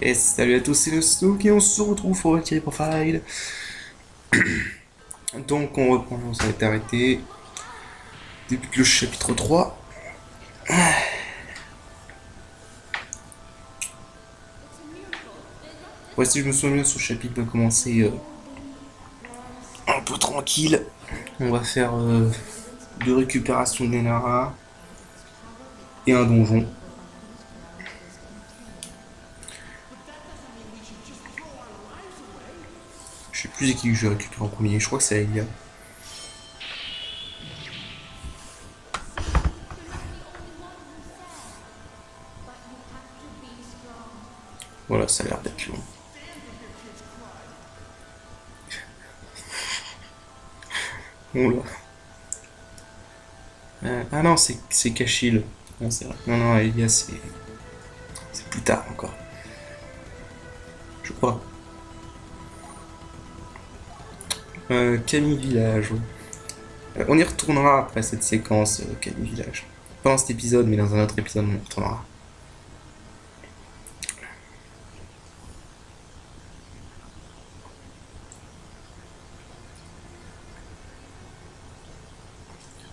Et salut à tous, c'est le Snook et on se retrouve pour Valkyrie Profile. Donc on reprend, on s'est arrêté. Débute le chapitre 3. Ouais, si je me souviens bien, ce chapitre va commencer un peu tranquille. On va faire de récupération de Nenara et un donjon. Je sais plus qui je récupère en premier, je crois que c'est Aelia. Voilà, ça a l'air d'être long. Oh là. Ah non, c'est Kashil. Non, c'est vrai. Non, non, Aelia, c'est plus tard encore. Je crois. Camille Village. On y retournera après cette séquence, Camille Village. Pas dans cet épisode, mais dans un autre épisode, on y retournera.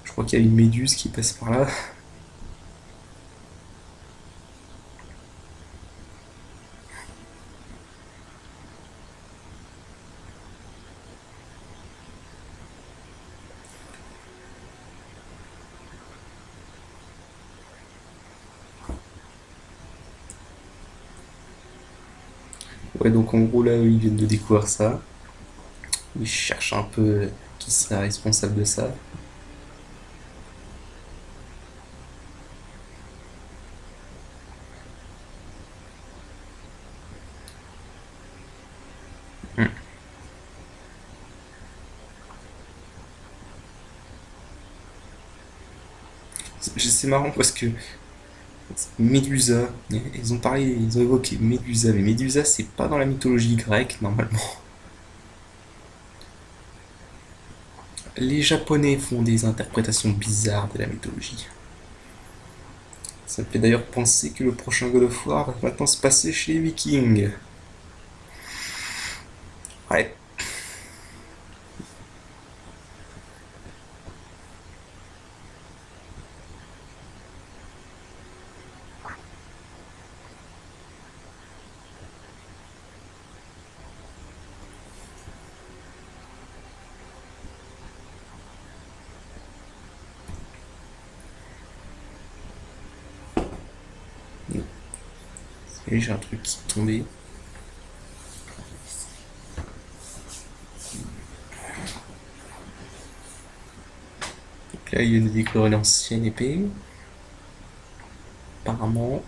Je crois qu'il y a une méduse qui passe par là. Ouais, donc en gros, là, ils viennent de découvrir ça. Ils cherchent un peu qui serait responsable de ça. Hmm. C'est marrant parce que Médusa, ils ont parlé, ils ont évoqué Médusa, mais Médusa, c'est pas dans la mythologie grecque, normalement. Les Japonais font des interprétations bizarres de la mythologie. Ça me fait d'ailleurs penser que le prochain God of War va maintenant se passer chez les Vikings. Ouais, et j'ai un truc qui est tombé. Donc là, il vient de découvrir une ancienne épée. Apparemment.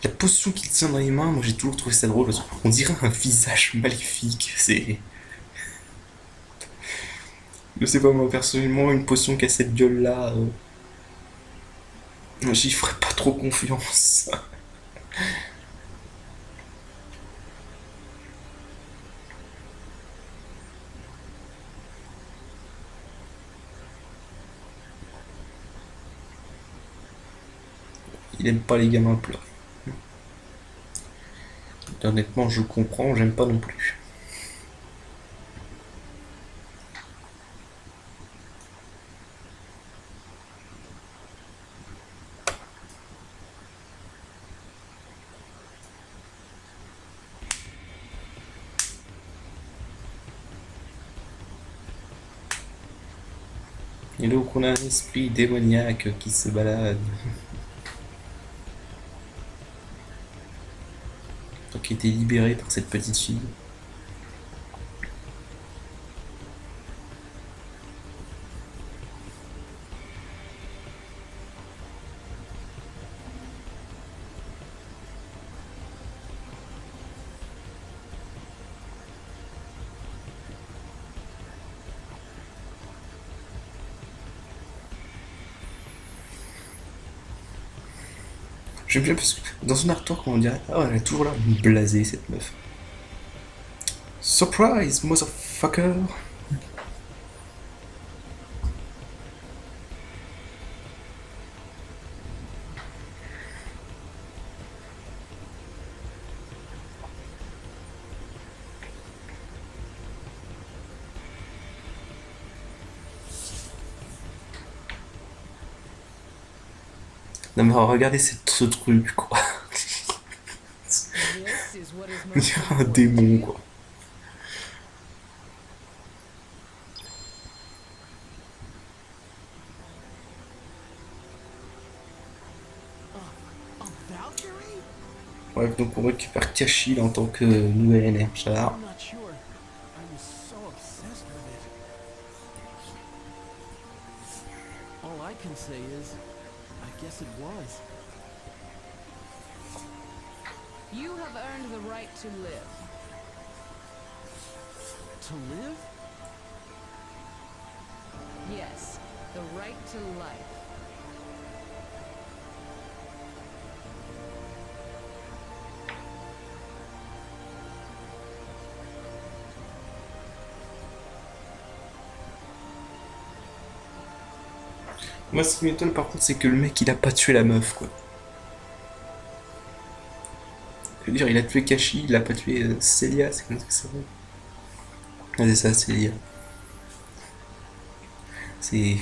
La potion qu'il tient dans les mains, moi j'ai toujours trouvé ça drôle. On dirait un visage maléfique. C'est. Je sais pas, moi personnellement, une potion qui a cette gueule-là, j'y ferais pas trop confiance. Il aime pas les gamins pleurer. Honnêtement, je comprends, j'aime pas non plus. Et donc on a un esprit démoniaque qui se balade, donc qui a été libéré par cette petite fille. J'aime bien parce que dans son artwork, on dirait, ah, elle a toujours l'air blasée cette meuf. Surprise, motherfucker! Non mais regardez ce truc quoi. This is what is On most dirait un important to démon you? quoi. A Valkyrie? Bref, donc on récupère Kashil en tant que nouvelle énergère. I'm not sure. I was so obsessed with it. All I can say is, I guess it was. You have earned the right to live. To live? Yes, the right to life. Moi ce qui m'étonne par contre c'est que le mec il a pas tué la meuf quoi. Je veux dire il a tué Kashil, il a pas tué Celia, c'est comme ça que ça va. Ah, c'est ça Celia. C'est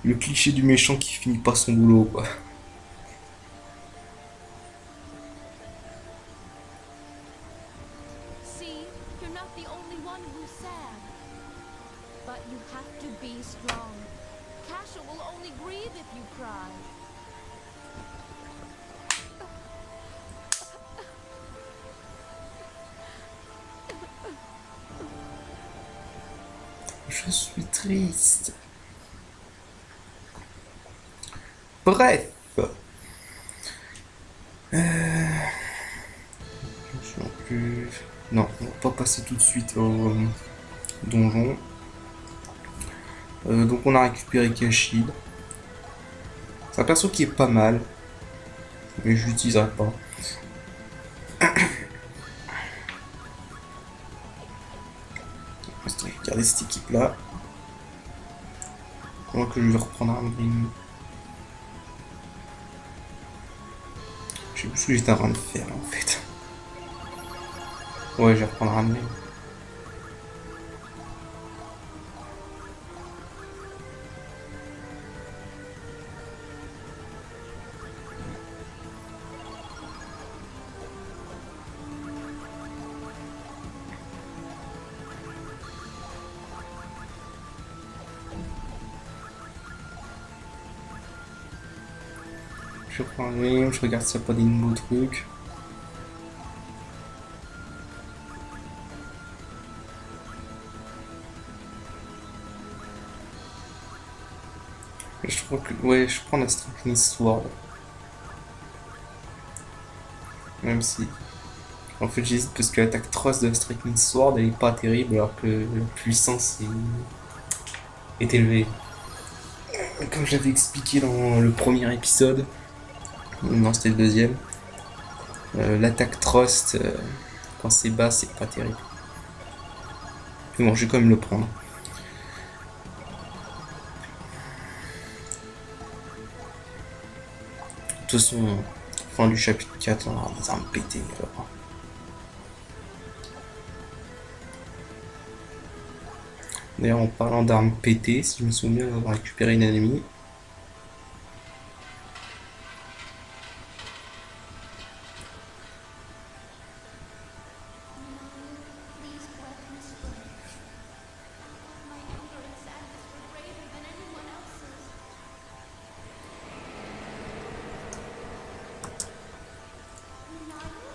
le cliché du méchant qui finit pas son boulot quoi. See, you're not the only one who's sad. But you have to be strong. Kasha will only grieve if you cry. Je suis triste. Bref. Je me souviens plus. Non, on va pas passer tout de suite au donjon. Donc on a récupéré Kashid. C'est un perso qui est pas mal, mais je l'utiliserai pas. Je vais regarder cette équipe là. Comment que je vais reprendre un green. Je sais plus ce que j'étais en train de faire en fait. Ouais, je vais reprendre un green. Je prends un green, je regarde s'il n'y a pas des nouveaux trucs. Je crois que. Ouais, je prends la Strachnis Sword. Même si. En fait, j'hésite parce que l'attaque Trust de la Strachnis Sword elle est pas terrible alors que la puissance est élevée. Comme je l'avais expliqué dans le premier épisode, non, c'était le deuxième, l'attaque Trust, quand c'est bas, c'est pas terrible. Mais bon, je vais quand même le prendre. De toute façon, fin du chapitre 4, on aura des armes pétées. Alors. D'ailleurs, en parlant d'armes pétées, si je me souviens d'avoir récupéré une ennemie. These weapons were. My anger and sadness were greater than anyone else's. Minato?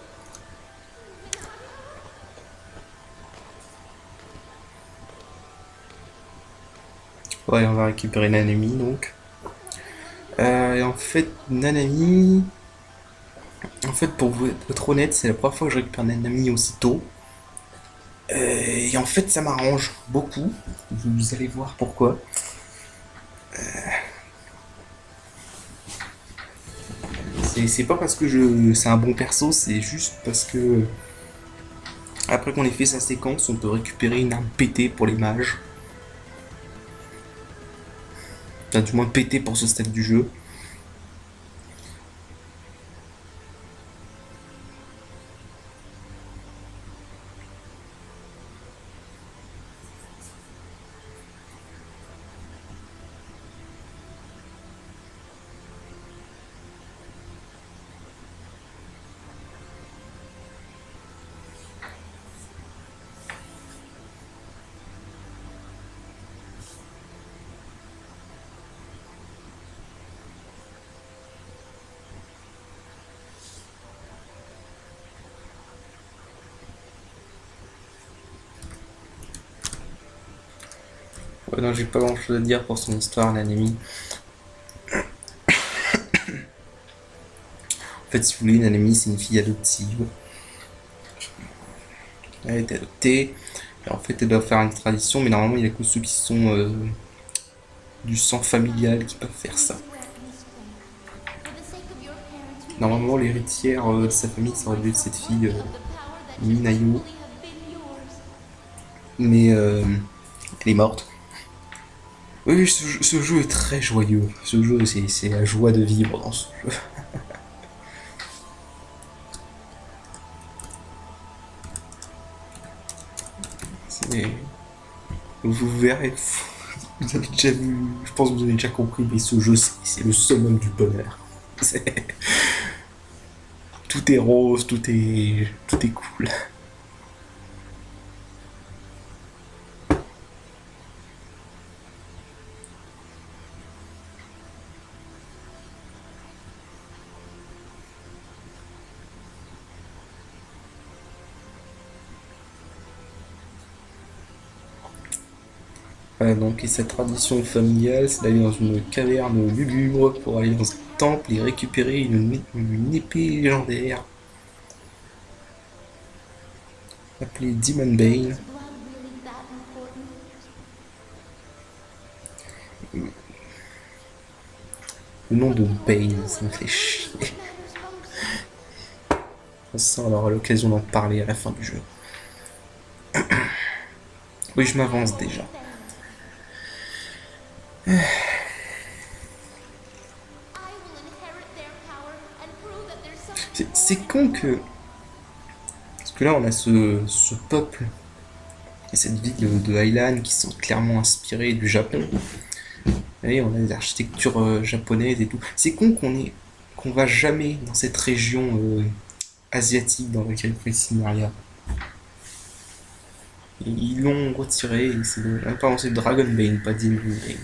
Ouais, on va récupérer Nanami donc. Et en fait, Nanami. En fait, pour vous être honnête, c'est la première fois que je récupère Nanami aussitôt. Et en fait, ça m'arrange beaucoup. Vous allez voir pourquoi. C'est pas parce que c'est un bon perso, c'est juste parce que après qu'on ait fait sa séquence, on peut récupérer une arme pétée pour les mages. Enfin, du moins pétée pour ce stade du jeu. Ouais, non, j'ai pas grand chose à dire pour son histoire, Nanami. En fait, si vous voulez, Nanami, c'est une fille adoptive. Elle a été adoptée. Et en fait, elle doit faire une tradition, mais normalement, il y a que ceux qui sont du sang familial qui peuvent faire ça. Normalement, l'héritière de sa famille, ça aurait dû être cette fille, Minayo. Mais elle est morte. Oui, ce jeu est très joyeux. Ce jeu, c'est la joie de vivre dans ce jeu. Vous verrez, vous avez déjà vu, je pense que vous avez déjà compris, mais ce jeu, c'est le summum du bonheur. Tout est rose, tout est cool. Voilà, donc, et cette tradition familiale, c'est d'aller dans une caverne lugubre pour aller dans un temple et récupérer une épée légendaire appelée Demon Bane. Le nom de Bane, ça me fait chier. Ça, on aura l'occasion d'en parler à la fin du jeu. Oui, je m'avance déjà. C'est con que... Parce que là, on a ce peuple et cette ville de Highland qui sont clairement inspirés du Japon. Et on a des architectures japonaises et tout. C'est con qu'on va jamais dans cette région asiatique dans laquelle fait Simaria. Ils l'ont retiré, c'est pas c'est Dragon Bane, pas Demon Bane.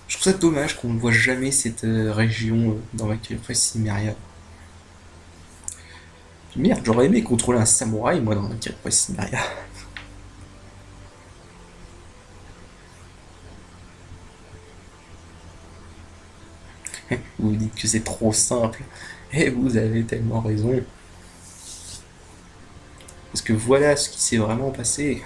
Je trouve ça dommage qu'on ne voit jamais cette région dans laquelle fait Simaria. Merde, j'aurais aimé contrôler un samouraï, moi, dans laquelle fait Simaria. Vous dites que c'est trop simple, et vous avez tellement raison. Parce que voilà ce qui s'est vraiment passé.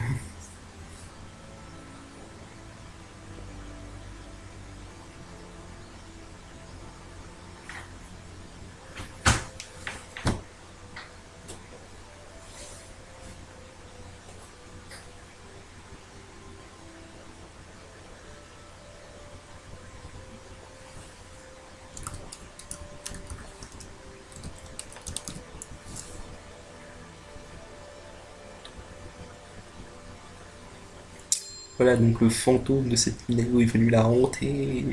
Voilà, donc le fantôme de cette Minayo est venu la hanter.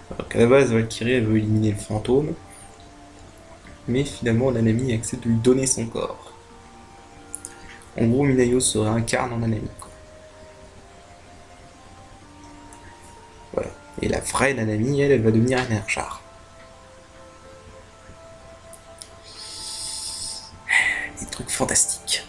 Alors qu'à la base, Valkyrie elle veut éliminer le fantôme. Mais finalement, Nanami accepte de lui donner son corps. En gros, Minayo se réincarne en Nanami, quoi. Voilà. Et la vraie Nanami, elle va devenir Enerjar. Des trucs fantastiques.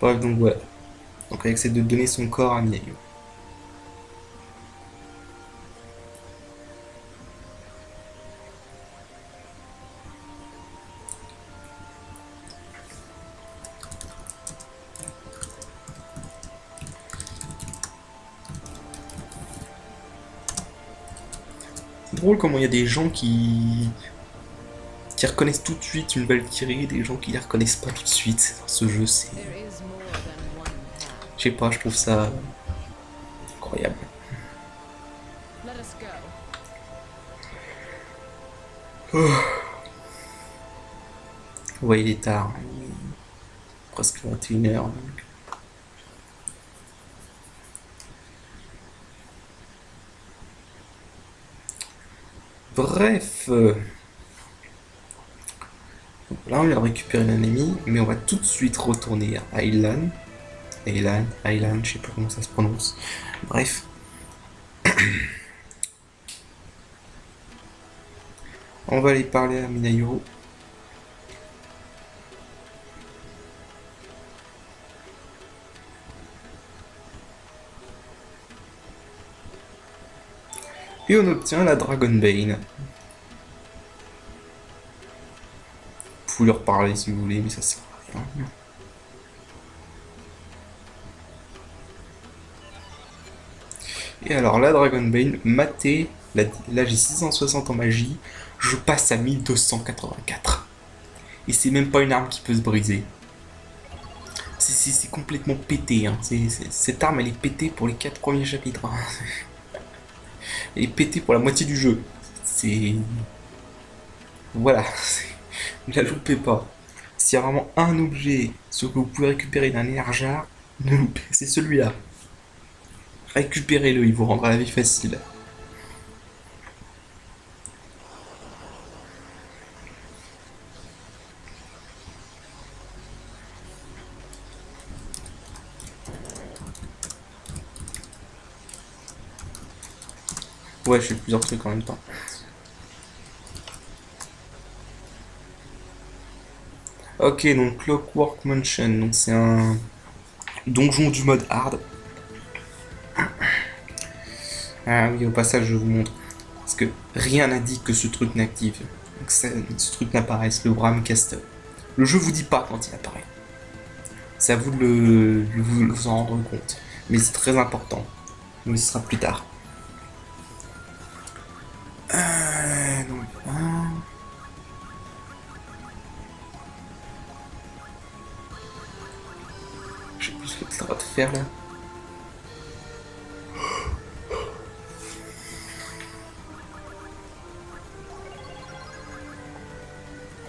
Bref, donc voilà. Donc elle essaie de donner son corps à Minayo. C'est drôle comment il y a des gens qui reconnaissent tout de suite une Valkyrie et des gens qui les reconnaissent pas tout de suite. Dans ce jeu, c'est... There is more than one path. Je sais pas, je trouve ça incroyable. Let us go. Ouais, il est tard. Il est presque 21h. Donc. Bref. Là, on vient de récupérer l'ennemi, mais on va tout de suite retourner à Aylan. Aylan, je sais pas comment ça se prononce. Bref. On va aller parler à Minayo. Et on obtient la Dragonbane. Vous pouvez leur parler si vous voulez, mais ça sert à rien. Et alors la Dragonbane, maté, là j'ai 660 en magie, je passe à 1284. Et c'est même pas une arme qui peut se briser. C'est complètement pété. Hein. Cette arme elle est pétée pour les 4 premiers chapitres. Hein. Elle est pétée pour la moitié du jeu. C'est... Voilà. Ne la loupez pas. S'il y a vraiment un objet sur que vous pouvez récupérer d'un Nerjar, ne loupez, c'est celui-là. Récupérez-le, il vous rendra la vie facile. Ouais, je fais plusieurs trucs en même temps. Ok, donc Clockwork Mansion, donc c'est un donjon du mode hard. Ah oui, au passage, je vous montre. Parce que rien n'a dit que ce truc n'active. Donc ce truc n'apparaisse, le Bramcaster. Le jeu vous dit pas quand il apparaît. C'est à vous de vous en rendre compte. Mais c'est très important. Mais ce sera plus tard. Donc, je sais plus ce que tu as le droit de faire là.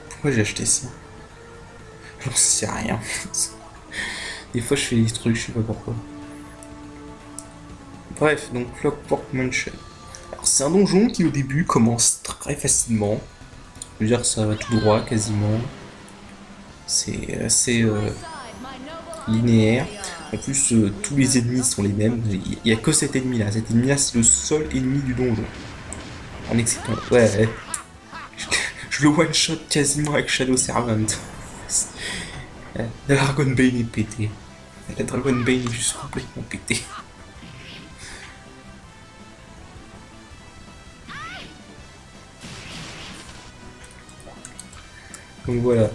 Pourquoi j'ai acheté ça? J'en sais rien. Des fois je fais des trucs, je sais pas pourquoi. Bref, donc Clockwork Mansion. Alors c'est un donjon qui au début commence très facilement. Je veux dire ça va tout droit quasiment. C'est assez linéaire. En plus tous les ennemis sont les mêmes. Il n'y a que cet ennemi là. Cet ennemi là c'est le seul ennemi du donjon. En exceptant... Ouais. Je le one shot quasiment avec Shadow Servant. La Dragonbane est pétée. La Dragonbane est juste complètement pétée. Donc voilà.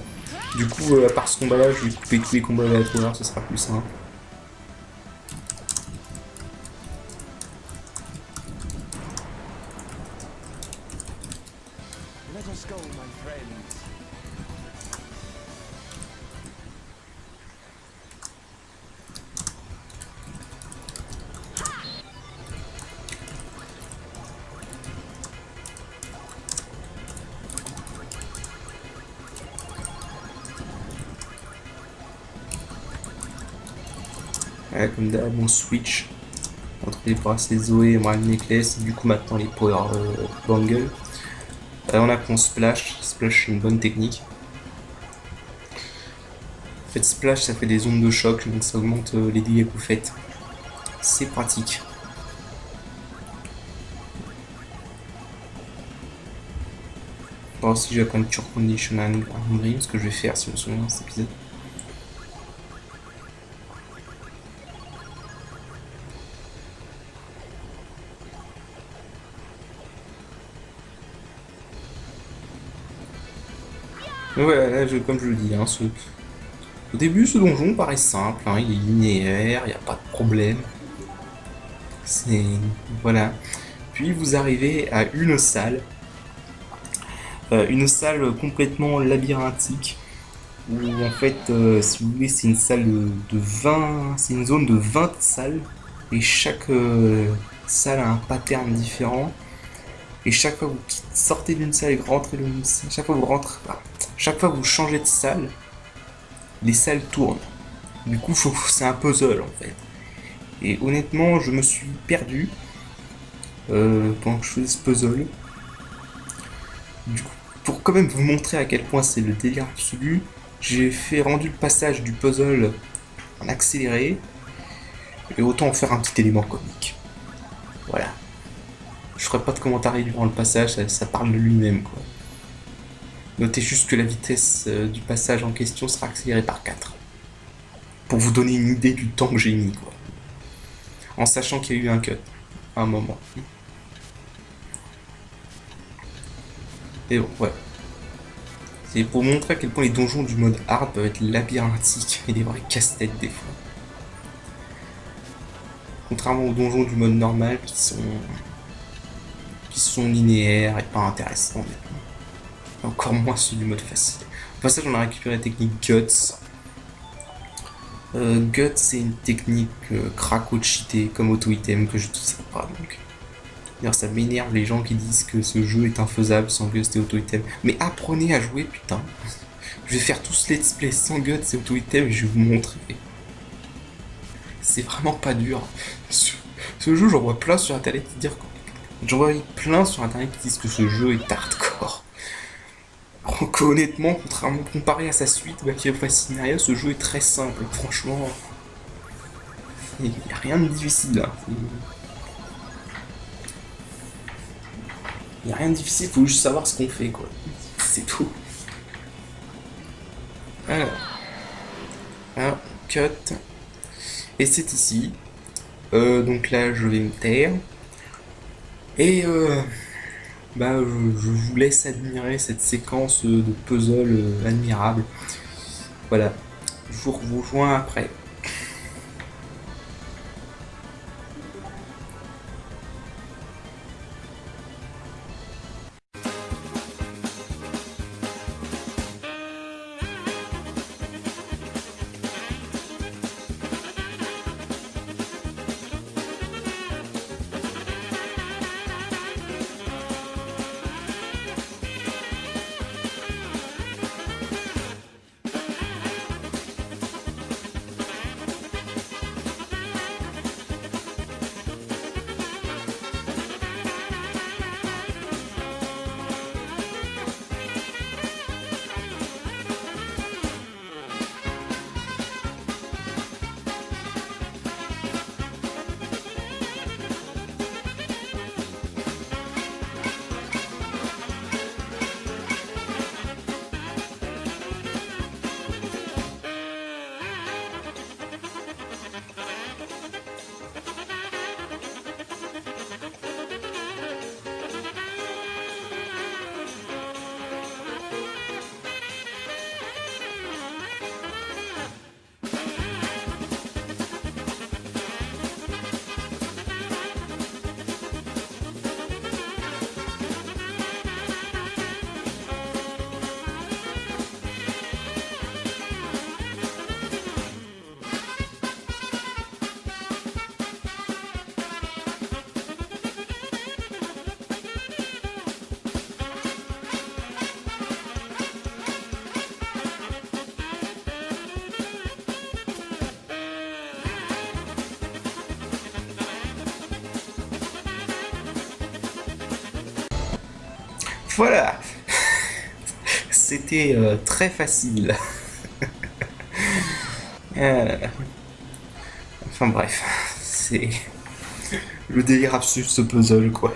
Du coup, à part ce combat là, je vais couper tous les combats aléatoires, ce sera plus simple. Let us go, my friends. Voilà, comme d'hab, on switch entre les bracelets Zoé et Moral Necklace, et du coup maintenant les Power Bangle. On apprend Splash. Splash c'est une bonne technique. En fait, Splash ça fait des ondes de choc, donc ça augmente les dégâts que vous faites. C'est pratique. Bon, si je vais prendre Cure Condition Dream, ce que je vais faire si je me souviens dans cet épisode. Ouais, là, comme je le dis, hein, au début, ce donjon paraît simple, hein, il est linéaire, il n'y a pas de problème. C'est... Voilà. Puis vous arrivez à une salle complètement labyrinthique, où en fait, si vous voulez, c'est une salle de 20... C'est une zone de 20 salles, et chaque salle a un pattern différent. Et chaque fois que vous sortez d'une salle et que vous rentrez d'une salle, chaque fois que vous changez de salle, les salles tournent. Du coup, c'est un puzzle en fait. Et honnêtement, je me suis perdu pendant que je faisais ce puzzle. Du coup, pour quand même vous montrer à quel point c'est le délire absolu, j'ai rendu le passage du puzzle en accéléré. Et autant en faire un petit élément comique. Voilà. Je ferai pas de commentaires durant le passage, ça parle de lui-même quoi. Notez juste que la vitesse du passage en question sera accélérée par 4. Pour vous donner une idée du temps que j'ai mis quoi. En sachant qu'il y a eu un cut à un moment. Et bon, ouais. C'est pour montrer à quel point les donjons du mode hard peuvent être labyrinthiques et des vrais casse-têtes des fois. Contrairement aux donjons du mode normal qui sont linéaires et pas intéressants. Et encore moins ceux du mode facile. Au passage, on a récupéré la technique Guts. Guts, c'est une technique craco cheatée comme auto-item que je n'utilise pas. Donc. D'ailleurs, ça m'énerve les gens qui disent que ce jeu est infaisable sans Guts et auto-item. Mais apprenez à jouer, putain. Je vais faire tout ce let's play sans Guts et auto-item et je vais vous montrer. C'est vraiment pas dur. Ce jeu, j'en vois plein sur internet qui disent que ce jeu est hardcore. Alors que honnêtement, contrairement comparé à sa suite, Valkyrie Fascinaria, ce jeu est très simple. Franchement, il n'y a rien de difficile là. Il n'y a rien de difficile, il faut juste savoir ce qu'on fait quoi. C'est tout. Alors, cut. Et c'est ici. Donc là, je vais me taire. Et je vous laisse admirer cette séquence de puzzle admirable. Voilà. Je vous rejoins après. Voilà. C'était très facile. Enfin bref, c'est le délire absolu de ce puzzle quoi.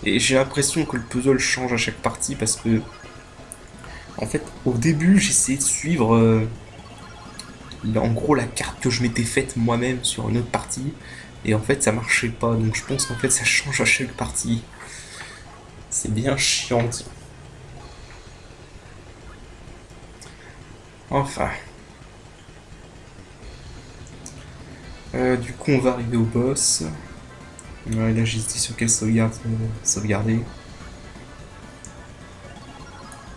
Et j'ai l'impression que le puzzle change à chaque partie parce que en fait au début j'essayais de suivre en gros la carte que je m'étais faite moi-même sur une autre partie et en fait ça marchait pas, donc je pense qu'en fait ça change à chaque partie. C'est bien chiant. Enfin. Du coup, on va arriver au boss. Là, j'hésitais sur quelle sauvegarde sauvegarder.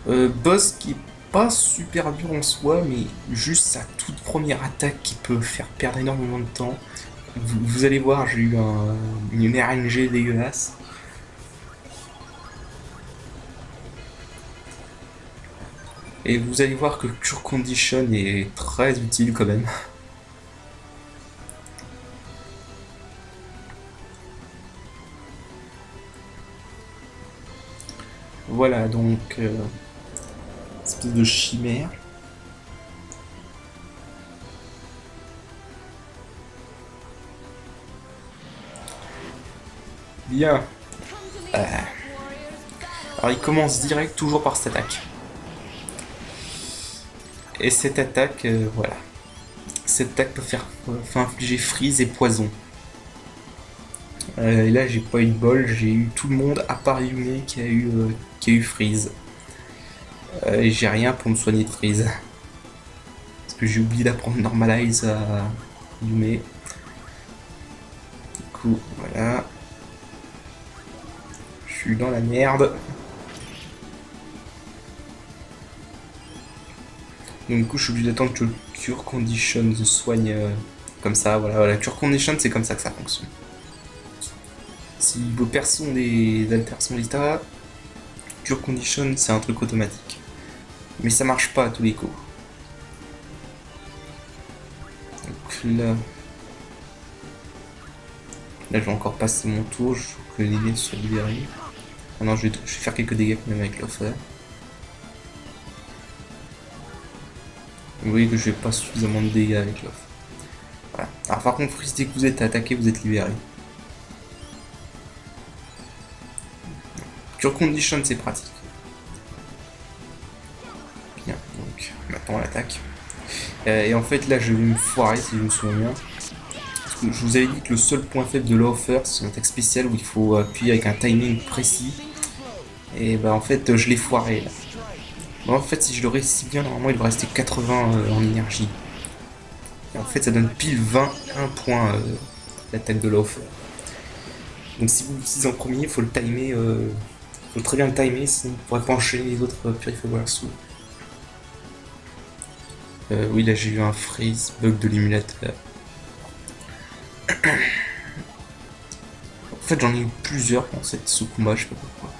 Boss qui est pas super dur en soi, mais juste sa toute première attaque qui peut faire perdre énormément de temps. Vous allez voir, j'ai eu une RNG dégueulasse. Et vous allez voir que Cure Condition est très utile quand même. Voilà, donc espèce de chimère. Bien. Alors il commence direct toujours par cette attaque. Et cette attaque, voilà. Cette attaque peut infliger freeze et poison. Et là j'ai pas eu de bol, j'ai eu tout le monde à part Yume qui a eu freeze. Et j'ai rien pour me soigner de freeze. Parce que j'ai oublié d'apprendre Normalize à Yume. Du coup, voilà. Je suis dans la merde. Donc du coup je suis obligé d'attendre que le Cure Condition se soigne comme ça. Voilà, Cure Condition c'est comme ça que ça fonctionne. Si vos persos ont des altérations d'état, Cure Condition c'est un truc automatique. Mais ça marche pas à tous les coups. Donc là je vais encore passer mon tour, je veux que l'ennemi soit libéré. Ah non, je vais faire quelques dégâts même avec l'offer. Vous voyez que je fais pas suffisamment de dégâts avec l'offre. Voilà. Alors par contre, dès que vous êtes attaqué, vous êtes libéré. Cure Condition, c'est pratique. Bien, donc maintenant on l'attaque. Et en fait là je vais me foirer si je me souviens bien. Parce que je vous avais dit que le seul point faible de l'offer, c'est une attaque spéciale où il faut appuyer avec un timing précis. Et bah en fait je l'ai foiré là. En fait, si je le réussis bien, normalement il va rester 80 en énergie. Et en fait, ça donne pile 21 points l'attaque de l'offer. Donc si vous l'utilisez en premier, il faut le timer. Faut très bien le timer, sinon vous ne pourrez pas enchaîner les autres Purifier sous. Oui, là j'ai eu un freeze, bug de l'émulateur. En fait, j'en ai eu plusieurs dans ce combat, je sais pas pourquoi.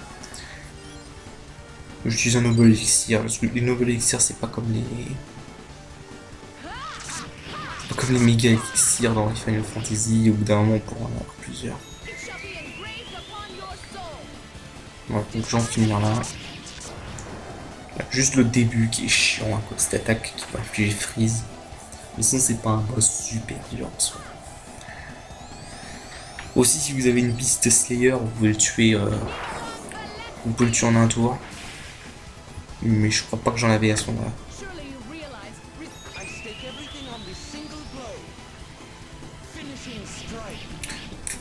J'utilise un Noble Elixir, parce que les Noble Elixir c'est pas comme les... C'est pas comme les méga Elixirs dans les Final Fantasy, au bout d'un moment on pourra en avoir plusieurs. Voilà, donc j'en finir là. Juste le début qui est chiant à cause de cette attaque qui peut infliger freeze. Mais sinon c'est pas un boss super dur en soi. Aussi si vous avez une Beast Slayer, vous pouvez le tuer, vous pouvez le tuer en un tour. Mais je crois pas que j'en avais à ce moment-là.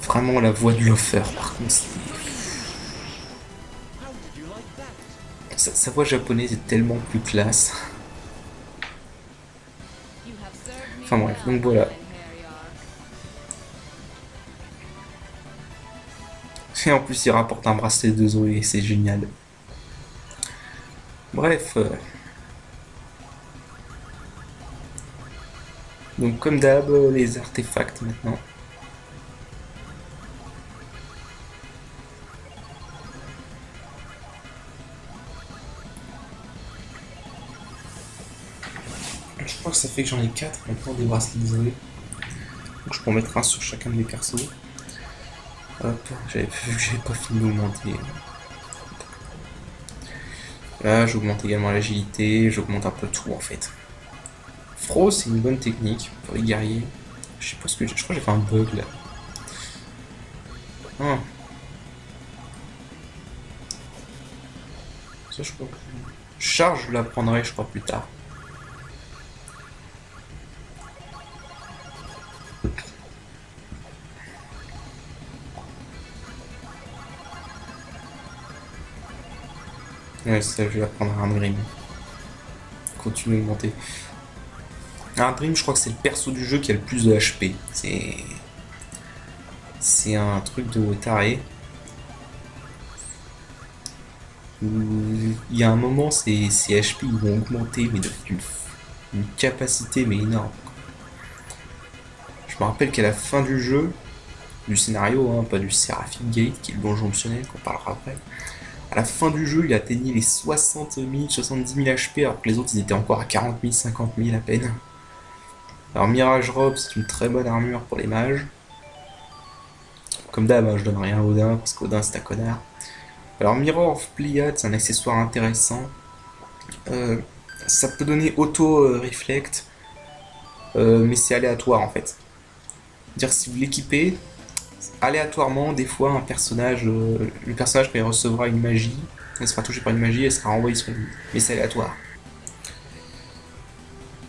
Vraiment la voix de l'offer par contre. Sa voix japonaise est tellement plus classe. Enfin bref, donc voilà. Et en plus il rapporte un bracelet de Zoé, c'est génial. Bref. Donc comme d'hab, les artefacts maintenant. Je crois que ça fait que j'en ai 4 maintenant des bracelets de Zoé. Donc je peux en mettre un sur chacun de mes persos. Hop, j'avais vu que j'avais pas fini d'augmenter. Là, j'augmente également l'agilité, j'augmente un peu tout en fait. Fro, c'est une bonne technique pour les guerriers. Je sais pas ce que j'ai. Je crois que j'ai fait un bug là. Ah. Ça, je crois. Charge, je la prendrai, je crois, plus tard. Ouais, ça, je vais la prendre à un grim. continue d'augmenter. Un Dream, je crois que c'est le perso du jeu qui a le plus de HP. C'est un truc de taré. Il y a un moment, ces HP ils vont augmenter, mais d'une capacité mais énorme. Je me rappelle qu'à la fin du jeu, du scénario, hein, pas du Seraphim Gate, qui est le donjon optionnel, qu'on parlera après. À la fin du jeu, il atteignait les 60 000, 70 000 HP, alors que les autres ils étaient encore à 40 000, 50 000 à peine. Alors Mirage Robe, c'est une très bonne armure pour les mages. Comme d'hab, hein, je donne rien à Odin, parce qu'Odin c'est un connard. Alors Mirror of Pleiad, c'est un accessoire intéressant. Ça peut donner auto-reflect, mais c'est aléatoire en fait. C'est-à-dire si vous l'équipez, aléatoirement, des fois un personnage, le personnage quand il recevra une magie, elle sera touchée par une magie, elle sera renvoyée sur lui. Mais c'est aléatoire.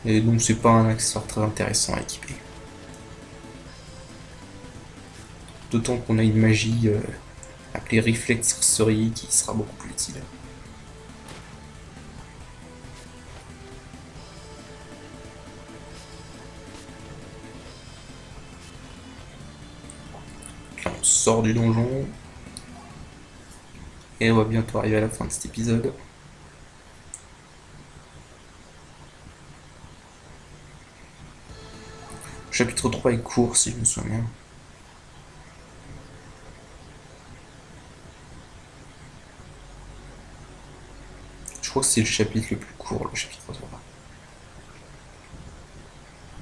Et donc c'est pas un accessoire très intéressant à équiper. D'autant qu'on a une magie appelée Reflect Sorcery qui sera beaucoup plus utile. Là on sort du donjon. Et on va bientôt arriver à la fin de cet épisode. Chapitre 3 est court si je me souviens. Je crois que c'est le chapitre le plus court, le chapitre 3.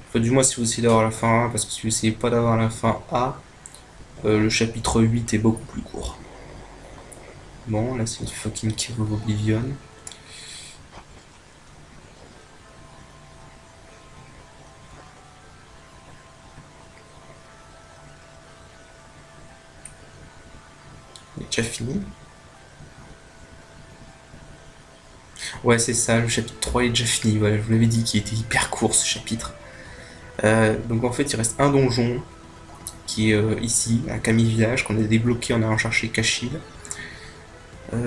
Enfin, du moins si vous essayez d'avoir la fin A, parce que si vous essayez pas d'avoir la fin A, le chapitre 8 est beaucoup plus court. Bon, là c'est une fucking Cave of Oblivion. Il est déjà fini. Ouais, c'est ça, le chapitre 3 est déjà fini. Voilà, je vous l'avais dit qu'il était hyper court ce chapitre. Donc en fait, il reste un donjon qui est ici, à Camille Village, qu'on a débloqué en allant chercher Kashil.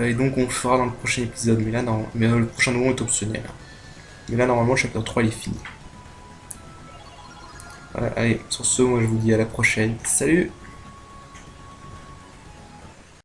Et donc on le fera dans le prochain épisode, mais là le prochain donjon est optionnel. Mais là normalement le chapitre 3 il est fini. Voilà, allez, sur ce, moi je vous dis à la prochaine. Salut!